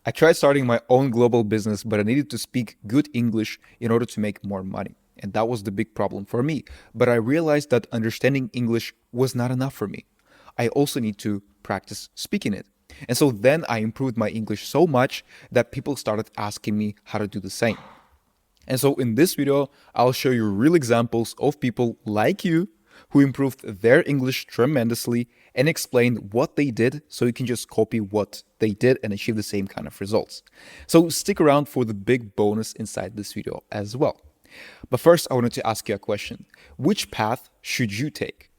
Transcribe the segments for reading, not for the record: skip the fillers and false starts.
I tried starting my own global business, but I needed to speak good English in order to make more money. And that was the big problem for me. But I realized that understanding English was not enough for me. I also need to practice speaking it. And so then I improved my English so much that people started asking me how to do the same. And so in this video, I'll show you real examples of people like you who improved their English tremendously and explain what they did so you can just copy what they did and achieve the same kind of results. So stick around for the big bonus inside this video as well. But first, I wanted to ask you a question. Which path should you take?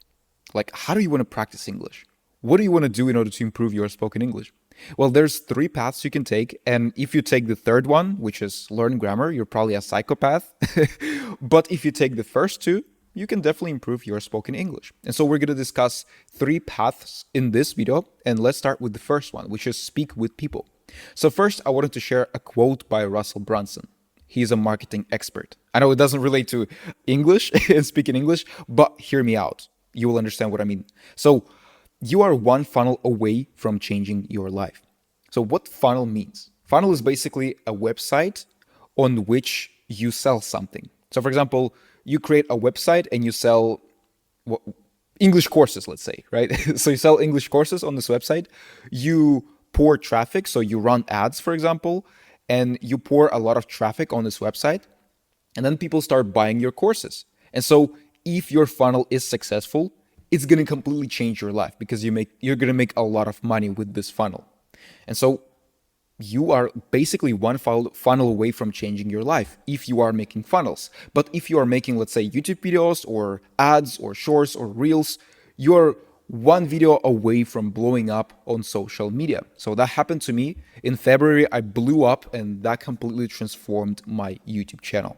Like, how do you want to practice English? What do you want to do in order to improve your spoken English? Well, there's three paths you can take, and if you take the third one, which is learn grammar, you're probably a psychopath. But if you take the first two, you can definitely improve your spoken English. And so we're going to discuss three paths in this video, and let's start with the first one, which is speak with people. So first, I wanted to share a quote by Russell Brunson. He's a marketing expert. I know it doesn't relate to English and speaking English, but hear me out. You will understand what I mean. So you are one funnel away from changing your life. So what funnel means? Funnel is basically a website on which you sell something. So for example, you create a website and you sell English courses, let's say, right? So you sell English courses on this website. You pour traffic, so you run ads, for example, and you pour a lot of traffic on this website, and then people start buying your courses. And so if your funnel is successful, it's going to completely change your life because you're going to make a lot of money with this funnel. And so you are basically one funnel away from changing your life if you are making funnels. But if you are making, let's say, YouTube videos or ads or shorts or reels, you're one video away from blowing up on social media. So that happened to me. In February, I blew up and that completely transformed my YouTube channel.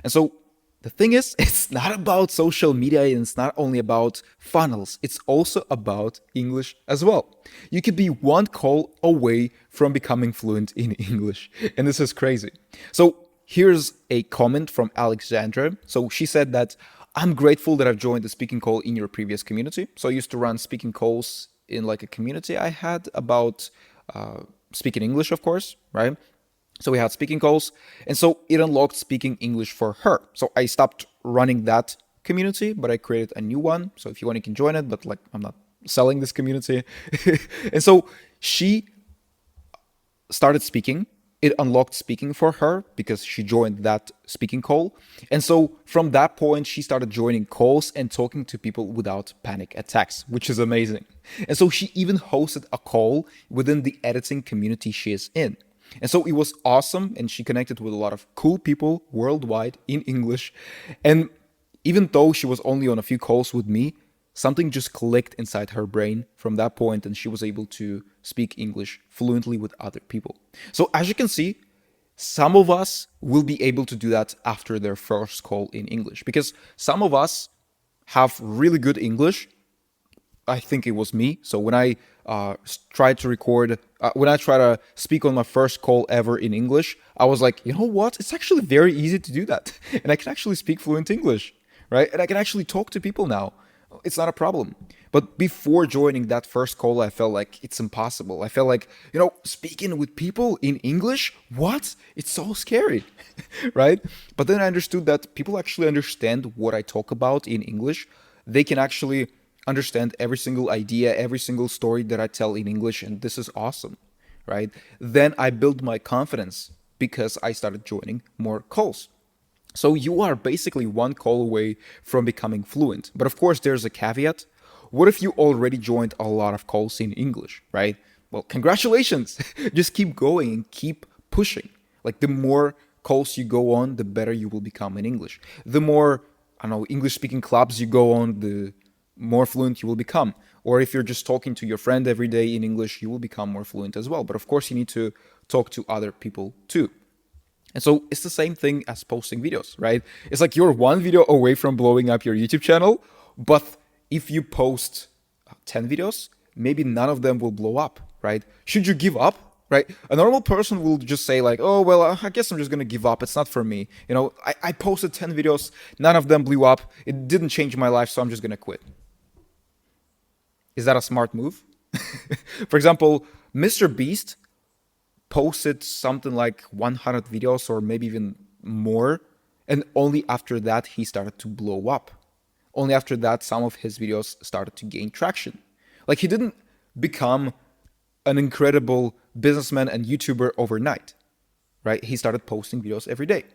And so the thing is, it's not about social media and it's not only about funnels, it's also about English as well. You could be one call away from becoming fluent in English. And this is crazy. So here's a comment from Alexandra. So she said that I'm grateful that I've joined the speaking call in your previous community. So I used to run speaking calls in like a community I had about speaking English, of course, right? So we had speaking calls, and so it unlocked speaking English for her. So I stopped running that community, but I created a new one. So if you want, you can join it, but like I'm not selling this community. And so she started speaking. It unlocked speaking for her because she joined that speaking call. And so from that point, she started joining calls and talking to people without panic attacks, which is amazing. And so she even hosted a call within the editing community she is in. And so it was awesome, and she connected with a lot of cool people worldwide in English. And even though she was only on a few calls with me, something just clicked inside her brain from that point, and she was able to speak English fluently with other people. So as you can see, some of us will be able to do that after their first call in English, because some of us have really good English. I think it was me. So when I tried to record, when I tried to speak on my first call ever in English, I was like, you know what? It's actually very easy to do that. And I can actually speak fluent English, right? And I can actually talk to people now. It's not a problem. But before joining that first call, I felt like it's impossible. I felt like, speaking with people in English, what? It's so scary, right? But then I understood that people actually understand what I talk about in English. They can actually understand every single idea, every single story that I tell in English, and this is awesome, right? Then I built my confidence because I started joining more calls. So you are basically one call away from becoming fluent. But of course, there's a caveat. What if you already joined a lot of calls in English, right? Well, congratulations. Just keep going and keep pushing. Like the more calls you go on, the better you will become in English. The more, English speaking clubs you go on, the more fluent you will become. Or if you're just talking to your friend every day in English, you will become more fluent as well. But of course, you need to talk to other people too. And so it's the same thing as posting videos, right? It's like you're one video away from blowing up your YouTube channel, but if you post 10 videos, maybe none of them will blow up, right? Should you give up? Right? A normal person will just say like, oh, well, I guess I'm just going to give up. It's not for me. I posted 10 videos. None of them blew up. It didn't change my life, so I'm just going to quit. Is that a smart move? For example, Mr. Beast posted something like 100 videos or maybe even more. And only after that, he started to blow up. Only after that, some of his videos started to gain traction. Like, he didn't become an incredible businessman and YouTuber overnight, right? He started posting videos every day.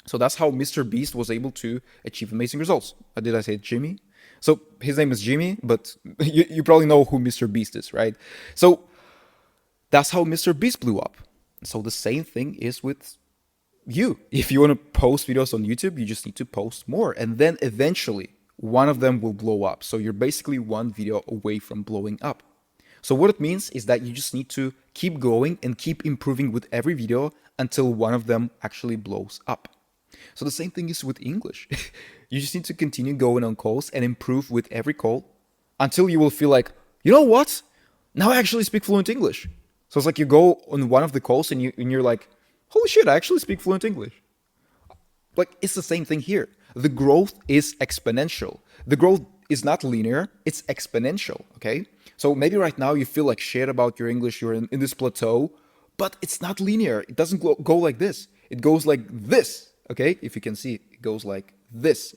So that's how Mr. Beast was able to achieve amazing results. Did I say Jimmy? So his name is Jimmy, but you probably know who Mr. Beast is, right? So that's how Mr. Beast blew up. So the same thing is with you. If you want to post videos on YouTube, you just need to post more. And then eventually one of them will blow up. So you're basically one video away from blowing up. So what it means is that you just need to keep going and keep improving with every video until one of them actually blows up. So the same thing is with English. You just need to continue going on calls and improve with every call until you will feel like, you know what? Now I actually speak fluent English. So it's like you go on one of the calls and you're like, holy shit, I actually speak fluent English. Like, it's the same thing here. The growth is exponential. The growth is not linear, it's exponential, okay? So maybe right now you feel like shit about your English, you're in this plateau, but it's not linear. It doesn't go like this. It goes like this, okay? If you can see, it goes like this.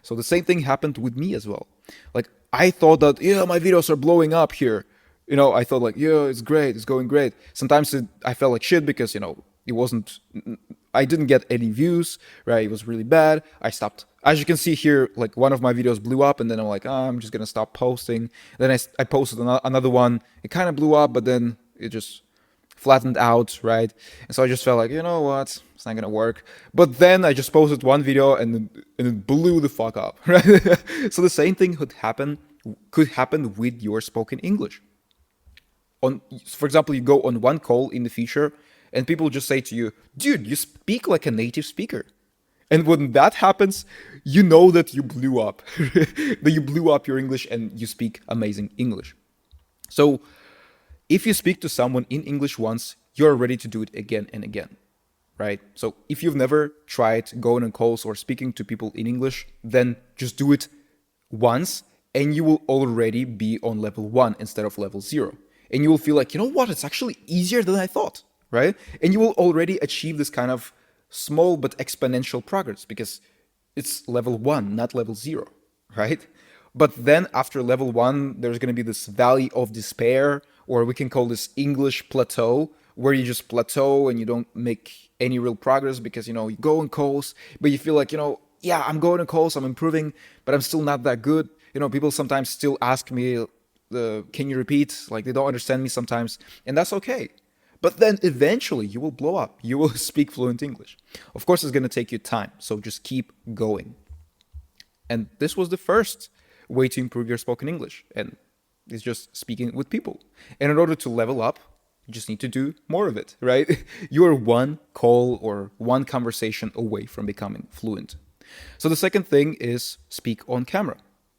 So the same thing happened with me as well. Like, I thought that, yeah, my videos are blowing up here. You know, I thought like, yeah, it's great, it's going great. Sometimes I felt like shit because, you know, I didn't get any views, right? It was really bad. I stopped. As you can see here, like one of my videos blew up and then I'm like, oh, I'm just going to stop posting. Then I posted another one. It kind of blew up, but then it just flattened out, right? And so I just felt like, you know what? It's not going to work. But then I just posted one video and it blew the fuck up, right? So the same thing could happen with your spoken English. For example, you go on one call in the future and people just say to you, dude, you speak like a native speaker. And when that happens, you know that you blew up, that you blew up your English and you speak amazing English. So if you speak to someone in English once, you're ready to do it again and again, right? So if you've never tried going on calls or speaking to people in English, then just do it once and you will already be on level 1 instead of level 0. And you will feel like, you know what, it's actually easier than I thought, right? And you will already achieve this kind of small but exponential progress because it's level 1, not level 0, right? But then after level 1, there's going to be this valley of despair, or we can call this English plateau, where you just plateau and you don't make any real progress because, you know, you go on calls, but you feel like, you know, yeah, I'm going on calls, I'm improving, but I'm still not that good. You know, people sometimes still ask me, can you repeat? Like, they don't understand me sometimes, and that's okay. But then eventually you will blow up. You will speak fluent English. Of course, it's going to take you time, so just keep going. And this was the first way to improve your spoken English, and it's just speaking with people. And in order to level up, you just need to do more of it, right? You are one call or one conversation away from becoming fluent. So the second thing is speak on camera.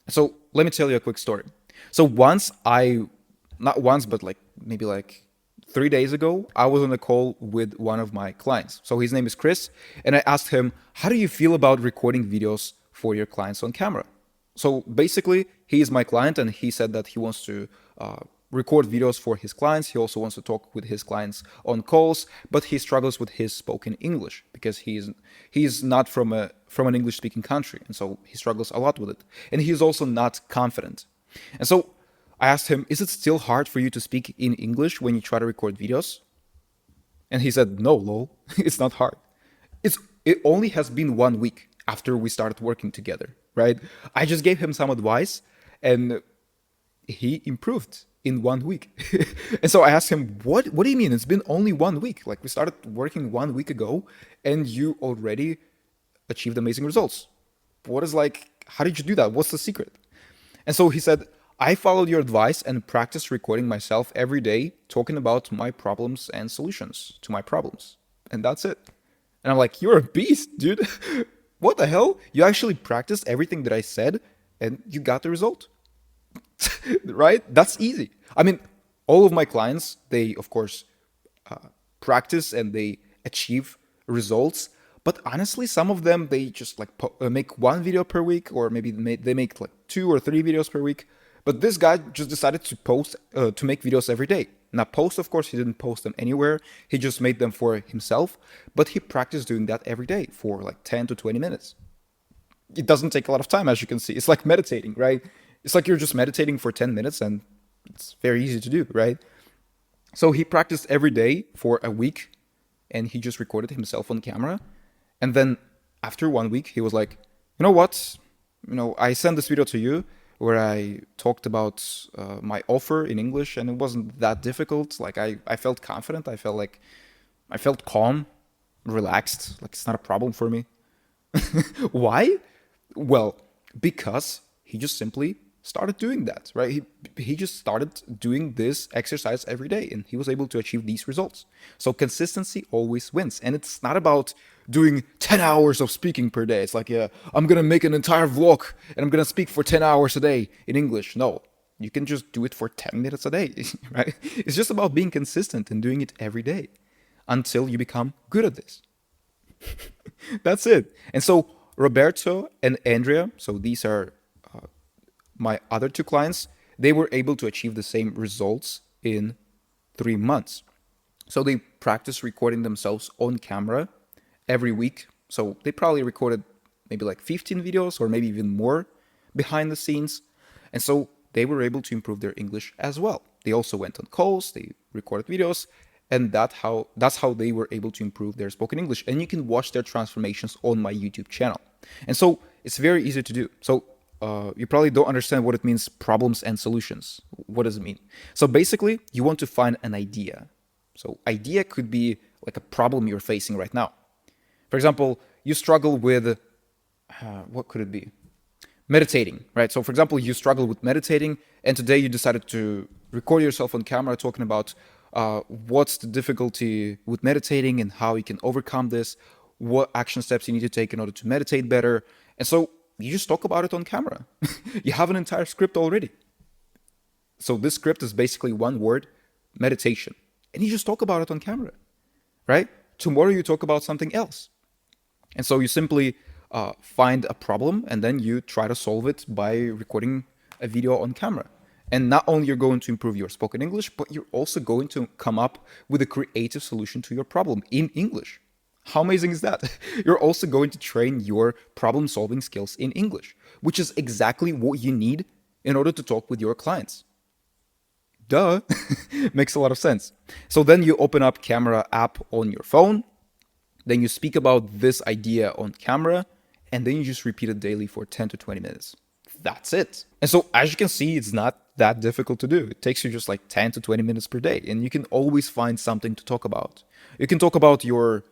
So let me tell you a quick story. So not once, but like maybe like 3 days ago, I was on a call with one of my clients. So his name is Chris. And I asked him, how do you feel about recording videos for your clients on camera? So basically, he is my client and he said that he wants to record videos for his clients. He also wants to talk with his clients on calls, but he struggles with his spoken English because he's not from an English speaking country. And so he struggles a lot with it. And he's also not confident. And so I asked him, is it still hard for you to speak in English when you try to record videos? And he said, no, lol, it's not hard. It only has been 1 week after we started working together, right? I just gave him some advice and he improved in 1 week. And so I asked him, what do you mean? It's been only 1 week. Like, we started working 1 week ago and you already achieved amazing results. How did you do that? What's the secret? And so he said, I followed your advice and practiced recording myself every day, talking about my problems and solutions to my problems. And that's it. And I'm like, you're a beast, dude. What the hell? You actually practiced everything that I said and you got the result. Right? That's easy. I mean, all of my clients, they, of course, practice and they achieve results. But honestly, some of them, they just like make one video per week, or maybe they make like 2 or 3 videos per week. But this guy just decided to make videos every day. Now, post, of course, he didn't post them anywhere. He just made them for himself, but he practiced doing that every day for like 10 to 20 minutes. It doesn't take a lot of time, as you can see. It's like meditating, right? It's like you're just meditating for 10 minutes and it's very easy to do, right? So he practiced every day for a week and he just recorded himself on camera. And then after 1 week, he was like, you know what? I sent this video to you where I talked about my offer in English and it wasn't that difficult. Like I felt confident. I felt calm, relaxed. Like it's not a problem for me. Why? Well, because he just simply started doing that, right? He just started doing this exercise every day and he was able to achieve these results. So consistency always wins. And it's not about doing 10 hours of speaking per day. It's like, yeah, I'm going to make an entire vlog and I'm going to speak for 10 hours a day in English. No, you can just do it for 10 minutes a day, right? It's just about being consistent and doing it every day until you become good at this. That's it. And so Roberto and Andrea, so these are my other two clients, they were able to achieve the same results in 3 months. So they practiced recording themselves on camera every week. So they probably recorded maybe like 15 videos or maybe even more behind the scenes. And so they were able to improve their English as well. They also went on calls, they recorded videos, and that's how they were able to improve their spoken English. And you can watch their transformations on my YouTube channel. And so it's very easy to do. So you probably don't understand what it means, problems and solutions. What does it mean? So basically, you want to find an idea. So idea could be like a problem you're facing right now. For example, you struggle with, what could it be? Meditating, right? So for example, you struggle with meditating and today you decided to record yourself on camera talking about what's the difficulty with meditating and how you can overcome this, what action steps you need to take in order to meditate better. And so you just talk about it on camera. You have an entire script already. So this script is basically one word, meditation. And you just talk about it on camera, right? Tomorrow you talk about something else. And so you simply find a problem and then you try to solve it by recording a video on camera. And not only you're going to improve your spoken English, but you're also going to come up with a creative solution to your problem in English. How amazing is that? You're also going to train your problem-solving skills in English, which is exactly what you need in order to talk with your clients. Duh. Makes a lot of sense. So then you open up Camera app on your phone, then you speak about this idea on camera, and then you just repeat it daily for 10 to 20 minutes. That's it. And so as you can see, it's not that difficult to do. It takes you just like 10 to 20 minutes per day, and you can always find something to talk about. You can talk about your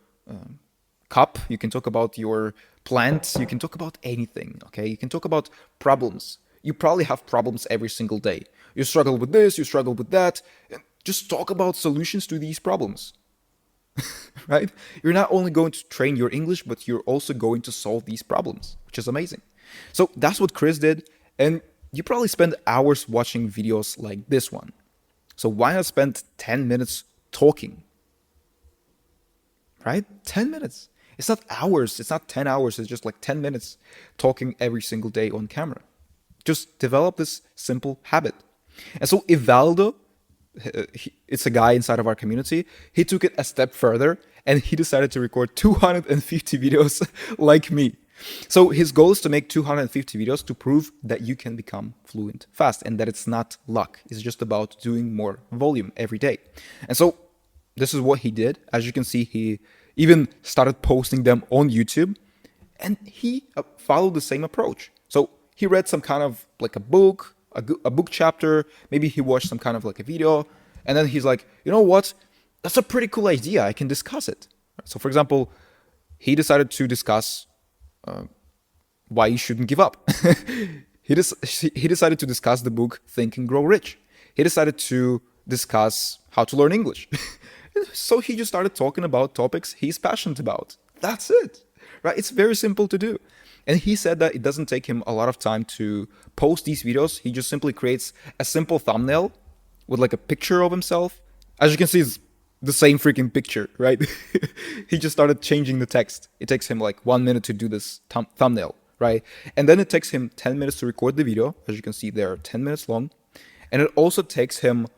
cup, you can talk about your plants, you can talk about anything, okay? You can talk about problems. You probably have problems every single day. You struggle with this, you struggle with that. Just talk about solutions to these problems, right? You're not only going to train your English, but you're also going to solve these problems, which is amazing. So that's what Chris did, and you probably spend hours watching videos like this one. So why not spend 10 minutes talking? Right? 10 minutes. It's not hours. It's not 10 hours. It's just like 10 minutes talking every single day on camera. Just develop this simple habit. And so Ivaldo, it's a guy inside of our community, he took it a step further and he decided to record 250 videos like me. So his goal is to make 250 videos to prove that you can become fluent fast and that it's not luck. It's just about doing more volume every day. And so this is what he did. As you can see, he even started posting them on YouTube and he followed the same approach. So he read some kind of like a book chapter, maybe he watched some kind of like a video, and then he's like, you know what? That's a pretty cool idea. I can discuss it. So for example, he decided to discuss why you shouldn't give up. He decided to discuss the book Think and Grow Rich. He decided to discuss how to learn English. So he just started talking about topics he's passionate about. That's it, right? It's very simple to do. And he said that it doesn't take him a lot of time to post these videos. He just simply creates a simple thumbnail with like a picture of himself. As you can see, it's the same freaking picture, right? He just started changing the text. It takes him like 1 minute to do this thumbnail, right? And then it takes him 10 minutes to record the video. As you can see, they're 10 minutes long. And it also takes him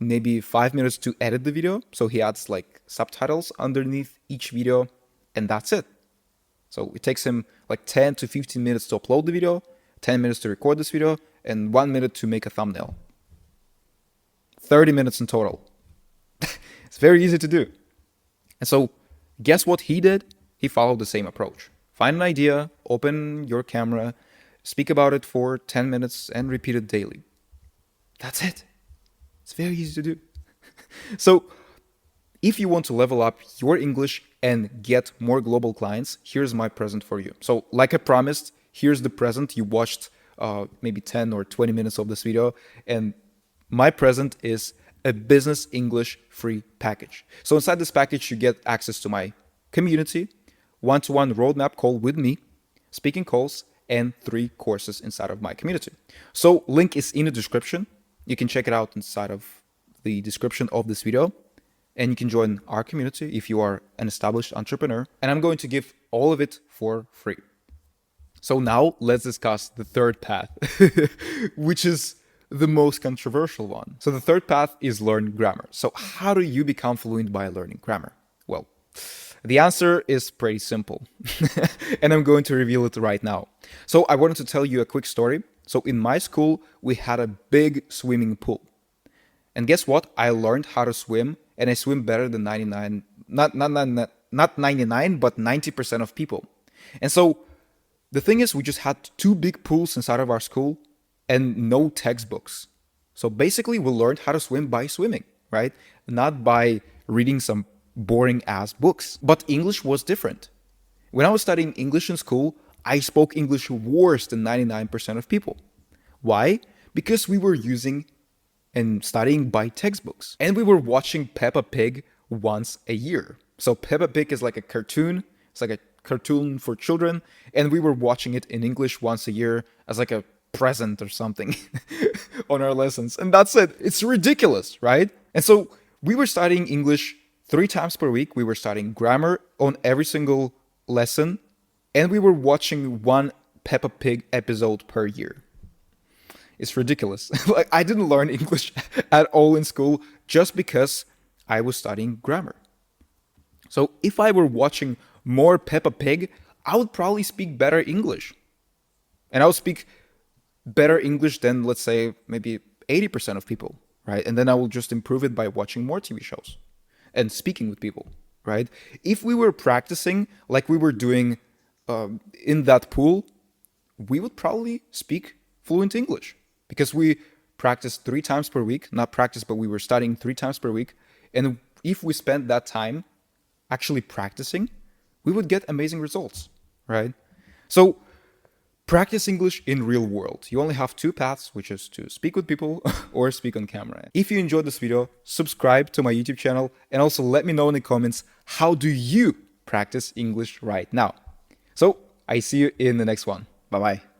maybe 5 minutes to edit the video. So he adds like subtitles underneath each video, and that's it. So it takes him like 10 to 15 minutes to upload the video, 10 minutes to record this video, and 1 minute to make a thumbnail. 30 minutes in total. It's very easy to do. And so guess what he did? He followed the same approach. Find an idea, open your camera, speak about it for 10 minutes, and repeat it daily. That's it. It's very easy to do. So if you want to level up your English and get more global clients, here's my present for you. So like I promised, here's the present. You watched maybe 10 or 20 minutes of this video, and my present is a business English free package. So inside this package, you get access to my community, one-to-one roadmap call with me, speaking calls, and 3 courses inside of my community. So link is in the description. You can check it out inside of the description of this video, and you can join our community if you are an established entrepreneur. And I'm going to give all of it for free. So now let's discuss the third path, which is the most controversial one. So the third path is learn grammar. So how do you become fluent by learning grammar? Well, the answer is pretty simple, and I'm going to reveal it right now. So I wanted to tell you a quick story. So in my school, we had a big swimming pool. And guess what? I learned how to swim, and I swim better than 99, not 99, but 90% of people. And so the thing is, we just had 2 big pools inside of our school and no textbooks. So basically, we learned how to swim by swimming, right? Not by reading some boring ass books. But English was different. When I was studying English in school, I spoke English worse than 99% of people. Why? Because we were using and studying by textbooks. And we were watching Peppa Pig once a year. So Peppa Pig is like a cartoon. It's like a cartoon for children. And we were watching it in English once a year as like a present or something on our lessons. And that's it. It's ridiculous, right? And so we were studying English 3 times per week. We were studying grammar on every single lesson. And we were watching 1 Peppa Pig episode per year. It's ridiculous. Like, I didn't learn English at all in school just because I was studying grammar. So if I were watching more Peppa Pig, I would probably speak better English. And I would speak better English than, let's say, maybe 80% of people, right? And then I will just improve it by watching more TV shows and speaking with people, right? If we were practicing like we were doing in that pool, we would probably speak fluent English because we practiced 3 times per week, not practice, but we were studying 3 times per week. And if we spent that time actually practicing, we would get amazing results, right? So practice English in real world. You only have 2 paths, which is to speak with people or speak on camera. If you enjoyed this video, subscribe to my YouTube channel and also let me know in the comments, how do you practice English right now? So I see you in the next one. Bye-bye.